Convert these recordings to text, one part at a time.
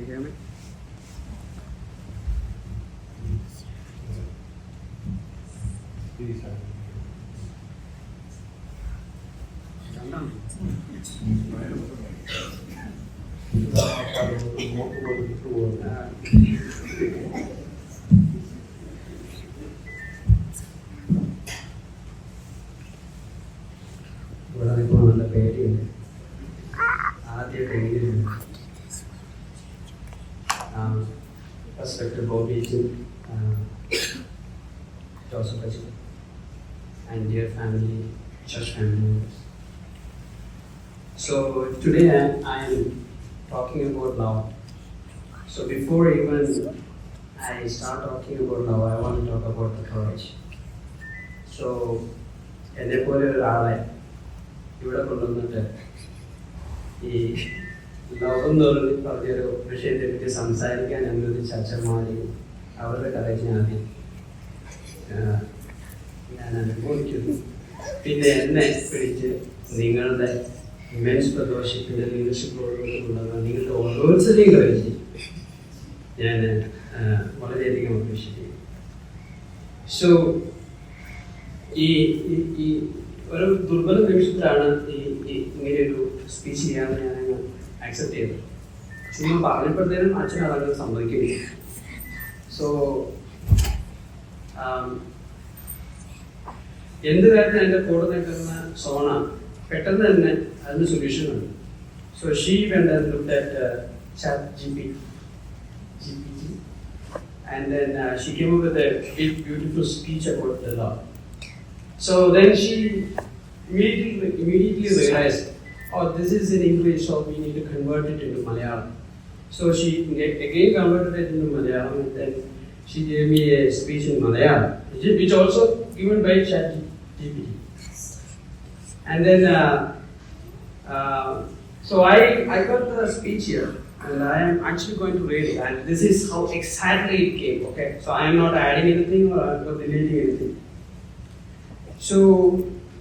you hear me? ഇവിടെ നിൽക്കുമ്പോൾ നല്ല പേടിയുണ്ട്. ആദ്യമായിട്ട് എങ്ങനെയുണ്ട് respected Bobby, Joseph Achi, and dear family, church family members. So today I am talking about love. So before even I start talking about love, I want to talk about the courage. So എന്നെ പോലെ ഒരാളെ ഇവിടെ കൊണ്ടുവന്നിട്ട് ഈ love എന്ന് പറഞ്ഞൊരു വിഷയത്തെ പറ്റി സംസാരിക്കാൻ അനുവദിച്ച അച്ഛന്മാരെയും അവരുടെ കഥയ്ക്ക് ഞാൻ അനുഭവിക്കുന്നു. പിന്നെ എന്നെ പിടിച്ച് നിങ്ങളുടെ ഇമെൻസ് ഫെലോഷിപ്പിൻ്റെ ലീഡർഷിപ്പോടുള്ള നിങ്ങളുടെ ഓരോരുത്തരെയും കഴിച്ച് ഞാൻ വളരെയധികം അപ്രീഷിയേറ്റ് ചെയ്യും. സോ ഈ ഒരു ദുർബല നിമിഷത്തിലാണ് ഇങ്ങനെയൊരു സ്പീച്ച് ചെയ്യാമെന്ന് ഞാനങ്ങ് ആക്സെപ്റ്റ് ചെയ്തത്. ചുമ്മാ പറഞ്ഞപ്പോഴത്തേനും അച്ഛൻ അതങ്ങനെ സമ്മതിക്കുന്നില്ല. സോ എന്ത് കാര്യത്തിന് എൻ്റെ കൂടെ നിൽക്കുന്ന സോണ പെട്ടെന്ന് തന്നെ അതിന് സൊല്യൂഷൻ ഉണ്ട്. So she went and looked at ChatGPT and then she came up with a big beautiful speech about the love. So then she immediately realized, oh, this is in English, so we need to convert it into Malayalam. So she again converted it into Malayalam, and then she gave me a speech in Malayalam, which also given by ChatGPT. And then, so I got the speech here, and I am actually going to read it, and this is how exactly it came, okay? So I am not adding anything or deleting anything. So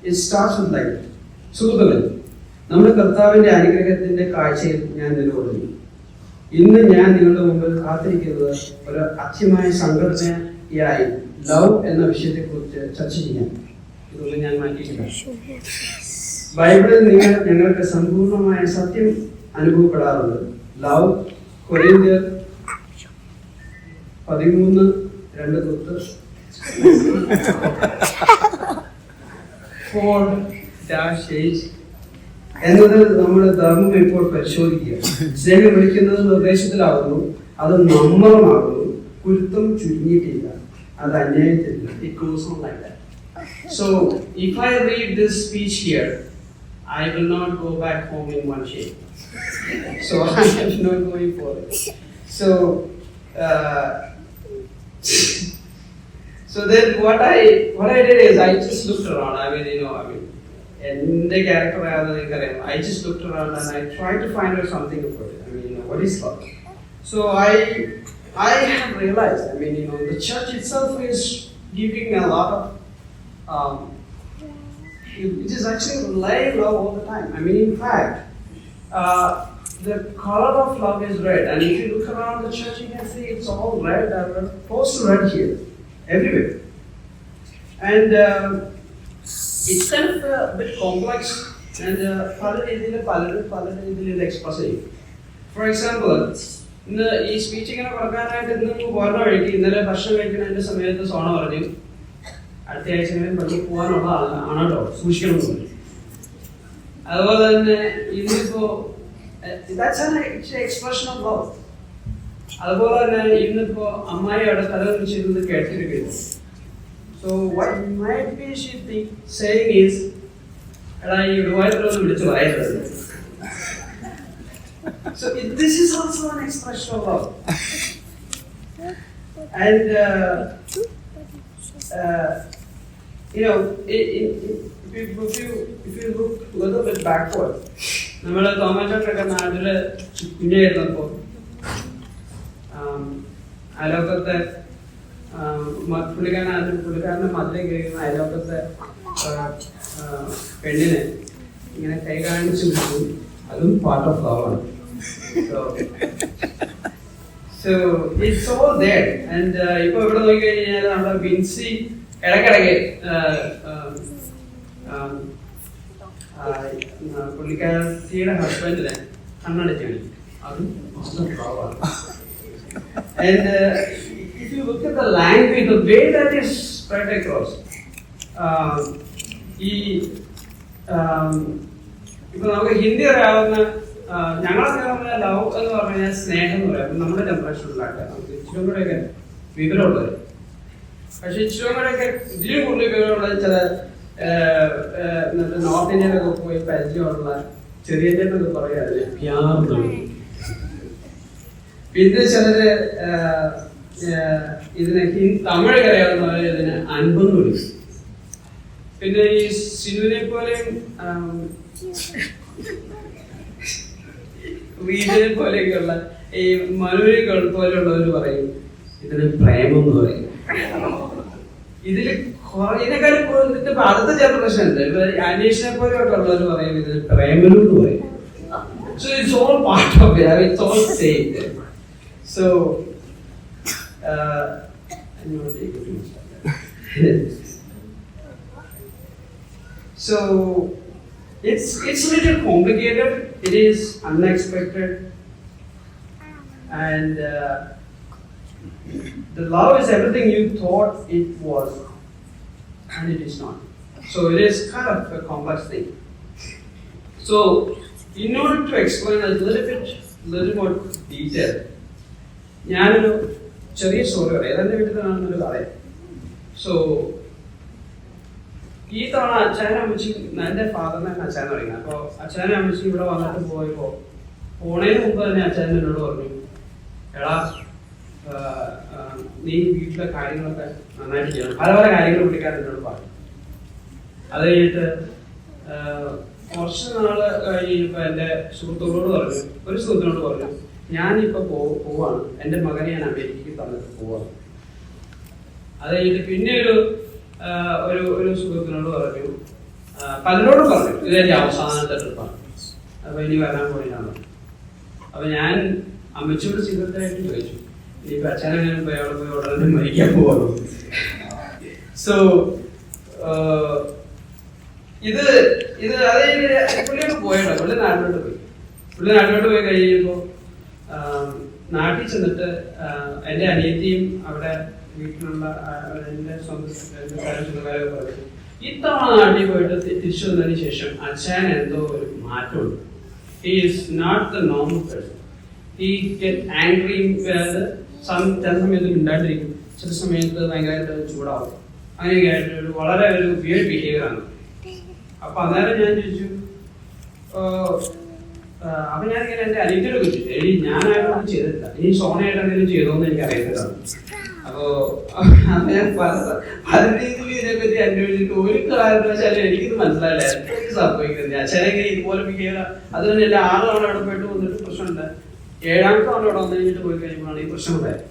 it starts with like, സുഹൃത്തുക്കളെ, നമ്മുടെ കർത്താവിന്റെ അനുഗ്രഹത്തിന്റെ കാഴ്ചയിൽ ഞാൻ നിലകൊള്ളുന്നു. ഇന്ന് ഞാൻ നിങ്ങളുടെ മുമ്പിൽ കാത്തിരിക്കുന്നത് ഒരു അത്യമായ സംഘടനയായി ലവ് എന്ന വിഷയത്തെ കുറിച്ച് ചർച്ച ചെയ്യാൻ. ഇതൊന്നും ഞാൻ മാറ്റിയിട്ടില്ല. ബൈബിളിൽ ഞങ്ങൾക്ക് സമ്പൂർണമായ സത്യം അനുഭവപ്പെടാറുണ്ട്. ലവ് കൊരിന്ത്യർ 13:2 4-8 എന്നത് നമ്മുടെ ധർമ്മം ഇപ്പോൾ പരിശോധിക്കുക. സ്നേഹം വിളിക്കുന്നത് നിർദ്ദേശത്തിലാകുന്നു, അത് നമ്പറമാകുന്നു, കുരുത്തം ചുരുങ്ങിയിട്ടില്ല, അത് അന്യായത്തില്ല. It goes on like that. So if I read this speech here, I will not go back home in one shape. So I am not going for it. So then what I did is I just looked around. And the character I just looked around and I tried to find out something about it. What is love? So I have realized, the church itself is giving a lot of, it is actually relying love all the time. In fact, the color of love is red, and if you look around the church, you can see it's all red, close to red here, everywhere. And it's kind of a bit complex, and പല രീതിയിൽ express ചെയ്യും. For example, ഇന്ന് ഈ speech ഇങ്ങനെ കൊടുക്കാനായിട്ട് ഇന്ന് പോകുന്ന വഴിക്ക് ഇന്നലെ ഭക്ഷണം കഴിക്കുന്നതിന്റെ സമയത്ത് സോണ പറഞ്ഞു, അടുത്ത ആഴ്ച പള്ളി പോകാനുള്ള ആണ് കേട്ടോ, സൂക്ഷിക്കണം എന്ന് പറഞ്ഞു. അതുപോലെ തന്നെ ഇന്നിപ്പോ എക്സ്പ്രഷൻ ഓഫ് ലവ്. അതുപോലെ തന്നെ ഇന്നിപ്പോ അമ്മായിയുടെ തല വെച്ചിരുന്ന് കേട്ടിരിക്കുന്നു. So what might be she saying is, so this is also an expression of love. And if you look a little bit backward, നമ്മുടെ തോമാറ്റൊക്കെ നാട്ടില് കുഞ്ഞായിരുന്നപ്പോ അയലോക്കത്തെ പുള്ളിക്കാരന്റെ മതിലേക്ക് കഴിയുന്ന അയലോക്കത്തെ പെണ്ണിനെ ഇങ്ങനെ കൈ കാണിച്ചു വിളിച്ചു. അതും പാർട്ട് ഓഫ് ലവ് ആണ്. So it's all there. And ഇപ്പോൾ ഇവിടെ നോക്കിക്കഴിഞ്ഞാൽ നമ്മുടെ വിൻസി ഇടയ്ക്കിടയ്ക്ക് പുള്ളിക്കാരത്തിയുടെ ഹസ്ബൻഡിനെ കണ്ണടച്ച് കളിക്കും. അതും and if you look at the language, the way that is spread across, ഇപ്പൊ നമുക്ക് ഹിന്ദി അറിയാവുന്ന ഞങ്ങളൊക്കെ പറഞ്ഞ ലവ് എന്ന് പറഞ്ഞാൽ സ്നേഹം എന്ന് പറയാം. നമ്മുടെ ജനറേഷനിലാക്കാം നമുക്ക് ഇച്ചിരി കൂടെയൊക്കെ വിവരമുള്ളത്. പക്ഷെ ഇച്ചിരി കൂടെയൊക്കെ ഇതിൽ കൂടുതൽ വിവരമുള്ള ചില നോർത്ത് ഇന്ത്യയിലൊക്കെ പോയി പരിചയമുള്ള ചെറിയ ചെറിയ പറയാറില്ലേ പിന്നെ ചിലര് ഇതിനെ തമിഴ് അറിയാവുന്നവര് ഇതിന് അൻപെന്ന് വിളിക്കും. പിന്നെ ഈ സിനുവിനെ പോലെയും വീടിനെ പോലെയൊക്കെയുള്ള ഈ മനുവിനെ പോലെയുള്ളവർ പറയും ഇതിന് പ്രേമം എന്ന് പറയും. ഇതില് ഇതിനെക്കാളും ഇതിന്റെ അടുത്ത ജനറേഷൻ ഉണ്ട്. അനീഷിനെ പോലെയൊക്കെ ഉള്ളവർ പറയും ഇതിന് പ്രേമലു എന്ന് പറയും. So it's all part of it. I mean, it's all same there. So I'm not able to so it's a little complicated. It is unexpected, and the love is everything you thought it was, and it is not. So it is kind of a complex thing. So in order to explain a little more detail, ഞാനൊരു ചെറിയ story പറയാം. ഏതെന്റെ വീട്ടിൽ നിന്നാണെന്നൊരു പറയാം. So ഈ തവണ അച്ഛനും അമ്മച്ചി എന്റെ ഫാദറിനെ അച്ഛൻ തുടങ്ങി. അപ്പൊ അച്ഛനും അമ്മച്ചി ഇവിടെ വന്നിട്ട് പോയപ്പോ പോണേന് മുമ്പ് തന്നെ അച്ഛൻ എന്നോട് പറഞ്ഞു, എടാ നീ വീട്ടിലെ കാര്യങ്ങളൊക്കെ നന്നായിട്ട് ചെയ്യണം. പല പല കാര്യങ്ങൾ പുള്ളിക്കാരൻ എന്നോട് പറഞ്ഞു. അത് കഴിഞ്ഞിട്ട് കുറച്ച് നാള് കഴിഞ്ഞപ്പോ എന്റെ സുഹൃത്തുക്കളോട് പറഞ്ഞു, ഒരു സുഹൃത്തിനോട് പറഞ്ഞു, ഞാനിപ്പോ പോവാണ്, എന്റെ മകനെ ഞാൻ അമേരിക്കയ്ക്ക് തന്നിട്ട് പോവാണ്. അത് കഴിഞ്ഞിട്ട് പിന്നെ ഒരു സുഹൃത്തിനോട് പറഞ്ഞു, പലരോടും പറഞ്ഞു ഇതെന്റെ അവസാനത്തെ ട്രിപ്പാണ്, അപ്പൊ ഇനി വരാൻ പോയിട്ടാണ്. അപ്പൊ ഞാൻ അമ്മച്ചിയോട് സീക്രട്ടായിട്ട് ചോദിച്ചു, ഇനിയിപ്പോ അച്ഛനെങ്ങനെ പോയി അവിടെ പോയി ഉടനെ മരിക്കാൻ പോവാണ്. സോ ഇത് അത് പുള്ളിയോട് പോയല്ലോ. പുള്ളി നാട്ടിലോട്ട് പോയി കഴിയുമ്പോ നാട്ടിൽ ചെന്നിട്ട് എന്റെ അനിയത്തിയും അവിടെ വീട്ടിലുള്ള എന്റെ സ്വന്തക്കാരൊക്കെ പറഞ്ഞു, ഇത്തവണ നാട്ടിൽ പോയിട്ട് തിരിച്ചു വന്നതിന് ശേഷം അച്ഛൻ എന്തോ ഒരു മാറ്റമുണ്ട്. He is not the normal person. He get angry, ചില സമയത്ത് മിണ്ടാണ്ടിരിക്കും, ചില സമയത്ത് ഭയങ്കരമായിട്ട് ചൂടാവും. അങ്ങനെയൊക്കെ ആയിട്ട് വളരെ ഒരു വിയർഡ് ബിഹേവിയർ ആണ്. അപ്പൊ അന്നേരം ഞാൻ ചോദിച്ചു, അപ്പൊ ഞാനിങ്ങനെ എന്റെ അനിയത്തിയോട് ചോദിച്ചു, എടി ഞാനായിട്ടൊന്നും ചെയ്തിട്ടില്ല, ഇനി സോണയായിട്ട് എന്തെങ്കിലും ചെയ്തോന്ന് എനിക്ക് അറിയത്തില്ല. അപ്പൊ ഞാൻ പല രീതിയിൽ ഇതിനെപ്പറ്റി അന്വേഷിച്ചിട്ട് ഒരു കാരണവശാലും എനിക്കിത് മനസ്സിലായില്ല എന്തൊക്കെ സംഭവിക്കുന്നത്. അച്ഛനെങ്ങനെ ഇതുപോലെ ബിഹേവിയർ. അതുകൊണ്ട് എന്റെ 6 തവണ അവിടെ പോയിട്ട് വന്നിട്ട് പ്രശ്നമുണ്ട്. 7ാമത്തെ തവണ അവിടെ വന്നു കഴിഞ്ഞിട്ട് പോയി കഴിയുമ്പോഴാണ് ഈ പ്രശ്നം ഉണ്ടായത്.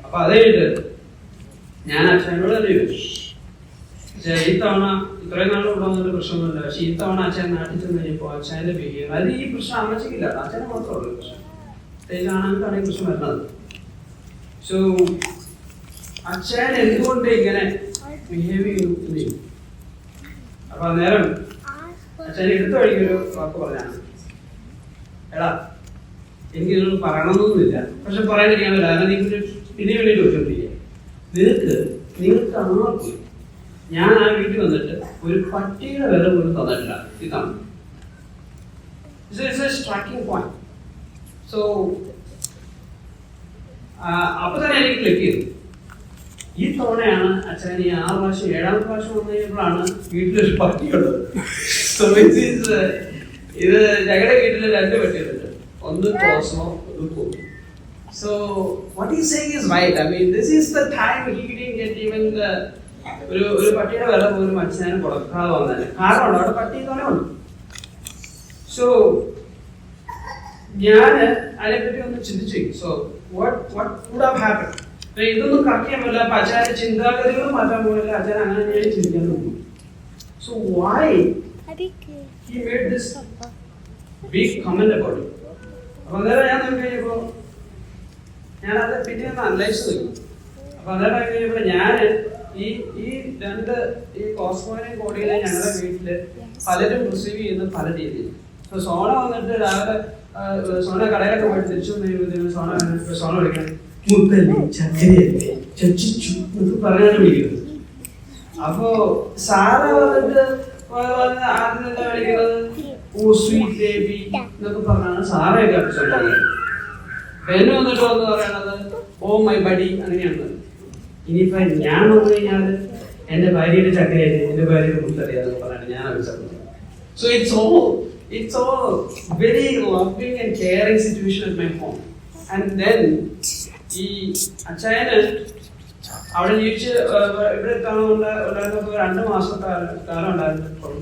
അപ്പൊ അത് കഴിഞ്ഞിട്ട് ഞാൻ അച്ഛനോട് തന്നെ ചോദിച്ചു, ഈ തവണ ഇത്രയും നാളും ഇവിടെ വന്നിട്ട് പ്രശ്നമൊന്നുമില്ല, പക്ഷെ ഈ തവണ അച്ഛൻ നാട്ടിൽ ചെന്ന് കഴിഞ്ഞപ്പോ അച്ഛന്റെ ബിഹേവിയർ, അത് ഈ പ്രശ്നം അമ്മച്ചിക്കില്ല, അച്ഛനെ മാത്രമേ ഉള്ളൂ പ്രശ്നം. കാണാനാണ് ഈ പ്രശ്നം വരുന്നത്. സോ അച്ഛൻ എന്തുകൊണ്ട് ഇങ്ങനെ ബിഹേവ് ചെയ്യുന്നു? അപ്പൊ അന്നേരം അച്ഛൻ എടുത്ത വഴിക്കൊരു വാക്ക് പറഞ്ഞാണ്, എടാ എനിക്ക് ഇതിനോട് പറയണമെന്നൊന്നുമില്ല, പക്ഷെ പറയാതിരിക്കാൻ പറ്റില്ല, കാരണം നിങ്ങൾക്ക് ഇതിനു വേണ്ടി ചോദിച്ചോണ്ടിരിക്കുക. നിങ്ങൾക്ക് ആർക്കും ഞാൻ ആ വീട്ടിൽ വന്നിട്ട് ഒരു പട്ടിയുടെ വില പോലും തന്നിട്ടില്ല. ഇതാണ് സ്ട്രൈക്കിംഗ് പോയിന്റ്. സോ അപ്പൊ തന്നെ എനിക്ക് ക്ലിക്ക് ചെയ്തു. ഈ തവണയാണ് അച്ഛൻ ഈ 6 പ്രാവശ്യം 7ാമത്തെ പ്രാവശ്യം വന്നു കഴിഞ്ഞപ്പോഴാണ് വീട്ടിലൊരു പട്ടിയുള്ളത്. ഇത് ഞങ്ങളുടെ വീട്ടില് 2 പട്ടികളുണ്ട്, ഒന്ന് ക്ലോസോ ഒന്ന് പോകും. So what he's saying is right. I mean, this is the time he didn't get even ഒരു പട്ടിയുടെ വില പോലും അച്ഛനെ കൊടുക്കാതെ വന്നതന്നെ. കാരണമുണ്ട്, അവിടെ പട്ടി തന്നെ ഉണ്ട്. സോ ഞാൻ അതിനെപ്പറ്റി ഒന്ന് ചിന്തിച്ചു. So what would have happened? ഇതൊന്നും കറക്റ്റ് ചെയ്യാൻ പറ്റില്ല. അപ്പൊ അച്ഛന്റെ ചിന്താഗതികളും മാറ്റാൻ പോകില്ല, അച്ഛൻ അങ്ങനെ ചിന്തിക്കാൻ നോക്കും. So why he made this big comment about it? അപ്പൊ അന്നേരം ഞാൻ നോക്കി കഴിഞ്ഞപ്പോ ഞാനത് പിന്നെയൊന്ന് അനലൈസ് ചെയ്തു. അപ്പൊ അന്നേരം കഴിഞ്ഞപ്പോൾ ഞാൻ ഈ കോസ്മോനെയും കോടികളെ ഞങ്ങളുടെ വീട്ടില് പലരും റിസീവ് ചെയ്യുന്ന പല രീതിയിൽ. ഇപ്പൊ സോണ വന്നിട്ട് രാവിലെ സോണ കടയിലൊക്കെ പോയിട്ട് തിരിച്ചു സോണ വിളിക്കണം, മുത്തല്ലേ ചക്കരയല്ലേ ചച്ചിച്ചു എന്നൊക്കെ പറഞ്ഞാണ് വിളിക്കുന്നത്. അപ്പോ സാറ വന്നിട്ട് ആദ്യം എന്താ വിളിക്കുന്നത്, ഓ സ്വീറ്റ് ബേബി എന്നൊക്കെ പറഞ്ഞാണ് സാറയൊക്കെ അഭിഷേകം. പെണ്ണ് വന്നിട്ട് വന്ന് പറയണത് ഓ മൈ ബഡി അങ്ങനെയാണ്. ഇനിയിപ്പോ ഞാൻ വന്നു കഴിഞ്ഞാൽ എന്റെ ഭാര്യയുടെ ചക്കരയല്ലേ എന്റെ ഭാര്യയുടെ മുത്തറിയാന്ന് പറയാണ് ഞാൻ അഭിഷേകം. So it's all very loving and caring situation at my home. And then ഈ അച്ചായന് അവിടെ ജീവിച്ച് ഇവിടെ ഉണ്ടായിരുന്നപ്പോൾ 2 മാസത്തെ കാലം ഉണ്ടായിരുന്നപ്പോൾ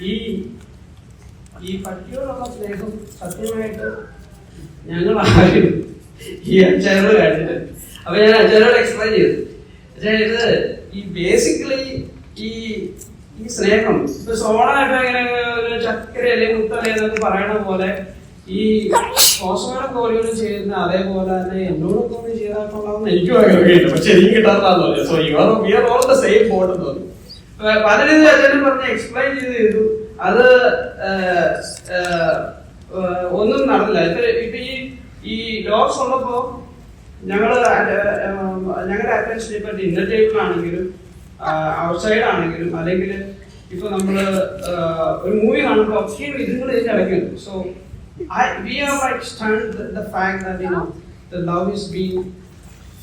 ഈ പട്ടിയോടുള്ള സ്നേഹം സത്യമായിട്ട് ഞങ്ങൾ ആരും ഈ അച്ചായനോട് കാണിച്ചിട്ട്. അപ്പൊ ഞാൻ അച്ചായനോട് എക്സ്പ്ലെയിൻ ചെയ്തു, അതായത് ഈ ബേസിക്കലി ഈ സ്നേഹം ഇപ്പൊ സോണായിട്ട് ഇങ്ങനെ ചക്കര അല്ലെങ്കിൽ മുത്തല എന്നൊക്കെ പറയണ പോലെ ഈ കോസ്മോയുടെ കോഴിയോട് ചെയ്യുന്ന അതേപോലെ തന്നെ എന്നോടൊക്കെ ഒന്ന് ചെയ്താൽ എനിക്ക് ഭയങ്കര പക്ഷെ എനിക്ക് കിട്ടാത്തതാന്ന് തോന്നി. So we are all the same boat എന്ന് തോന്നി. പല രീതിയിൽ അച്ഛനും പറഞ്ഞ് എക്സ്പ്ലെയിൻ ചെയ്തു. അത് ഒന്നും നടന്നില്ല. ഇപ്പൊ ഈ ഡോഗ്സ് ഉള്ളപ്പോ ഞങ്ങളുടെ അറ്റൻഷൻ ഇപ്പൊ ഡിന്നർ ടേബിളിലാണെങ്കിലും ഔട്ട്സൈഡ് ആണെങ്കിലും അല്ലെങ്കിൽ ഇപ്പൊ നമ്മള് ഒരു മൂവി കാണുമ്പോൾ ഒക്കെ ഇതുങ്ങൾ ഇതിന്റെ ഇടയ്ക്കുണ്ട്. So we are like stunned the fact that the love is being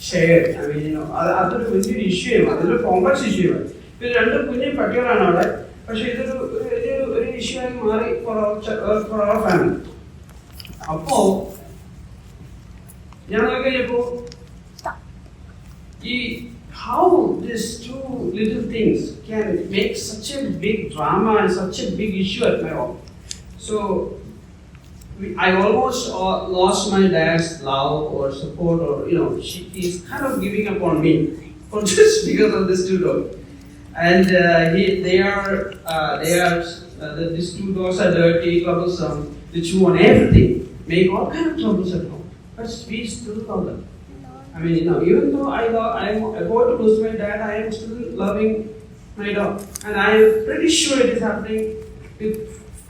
shared. I mean അതൊരു വലിയൊരു ഇഷ്യൂ ആണ്, അതൊരു കോംപ്ലക്സ് ഇഷ്യൂ ആണ്. ഇപ്പൊ 2 കുഞ്ഞു പട്ടികളാണ് അവിടെ, പക്ഷെ ഇതൊരു ഇഷ്യൂ ആയി മാറി for our family. അപ്പോ ഞാൻ നോക്കിയപ്പോ how these 2 little things can make such a big drama and such a big issue at my home. So I almost lost my dad's love or support, or he's kind of giving up on me for just because of this 2 dogs. And these 2 dogs are dirty, troublesome, they chew on everything, make all kind of troubles at home. But we still love them. I mean, even though I'm about to lose my dad, I am still loving my dog, and I am pretty sure it is happening with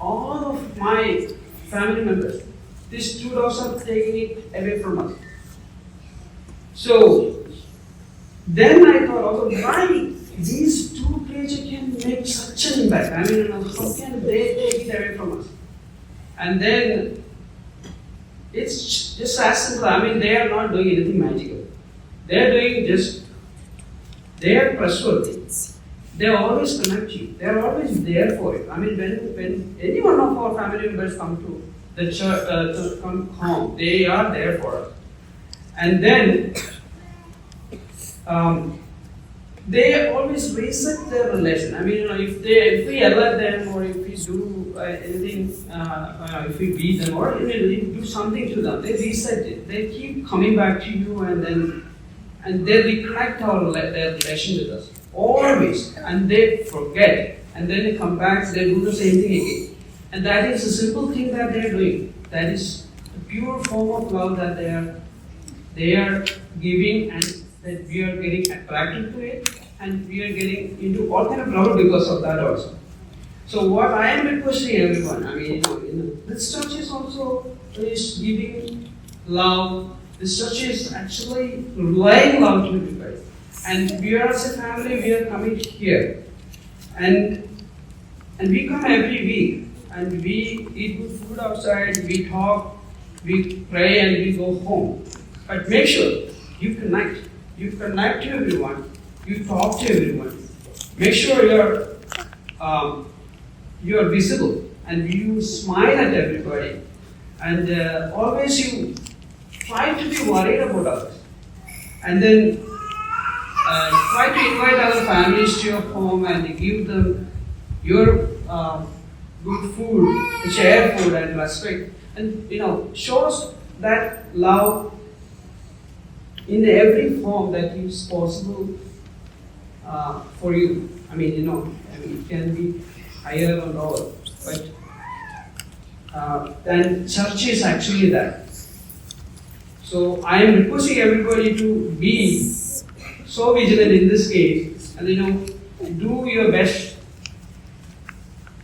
all of my family members. These 2 dogs are taking it away from us. So then I thought, okay, why these 2 creatures can make such an impact? I mean, how can they take it away from us? And then it's just as simple. I mean, they are not doing anything magical. They are doing they are trustworthy. They always connect you. They are always there for you. I mean, when any one of our family members come to the church, come home, they are there for us. And then they always reset their relation. I mean, if we alert them, or if we do anything, if we beat them, or do something to them, they reset it. They keep coming back to you, and they reconnect their relation with us always. And they forget, and then they come back, they do the same thing again. And that is a simple thing that they are doing. That is a pure form of love that they are giving, and that we are getting attracted to it, and we are getting into all kind of love because of that also. So what I am requesting everyone, I mean, this church is also giving love. This church is actually relying love to everybody. And we are as a family, we are coming here, and we come every week, and we eat good food outside, we talk, we pray, and we go home. But make sure you connect to everyone, you talk to everyone. Make sure you are visible, and you smile at everybody, and always you try to be worried about others, and then try to invite other families to your home and give them your good food, share food and respect, and shows that love in every form that is possible for you. I mean, it can be higher or lower, but then church is actually that. So I am requesting everybody to be so vigilant in this case, and do your best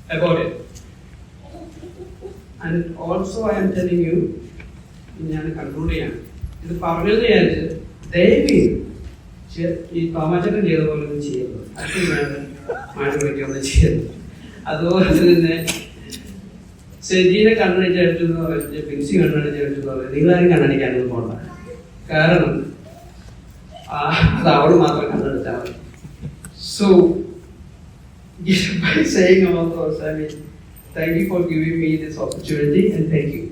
about it. And also I am telling you, ഞാൻ conclude ചെയ്യാം, ഇത് പറഞ്ഞത് വിചാരിച്ച് ദയവ് ഈ തോമാച്ചക്കൻ ചെയ്ത പോലെ ഒന്നും ചെയ്യരുത്, അച്ഛൻ വേണം മാറ്റി വിളിക്കൊന്നും ചെയ്യരുത്. അതുപോലെ തന്നെ സെജീനെ കണ്ണടിച്ചടിച്ചു എന്ന് പറഞ്ഞ് പിൻസി കണ്ണടിച്ചടിച്ചു എന്ന് പറഞ്ഞാൽ നിങ്ങളാരും കണ്ണടിക്കാനൊന്നും പോകണ്ട. കാരണം അത് അവൾ മാത്രം കണ്ണടിച്ചാൽ മതി. So by saying all those, I mean, thank you for giving me this opportunity and thank you.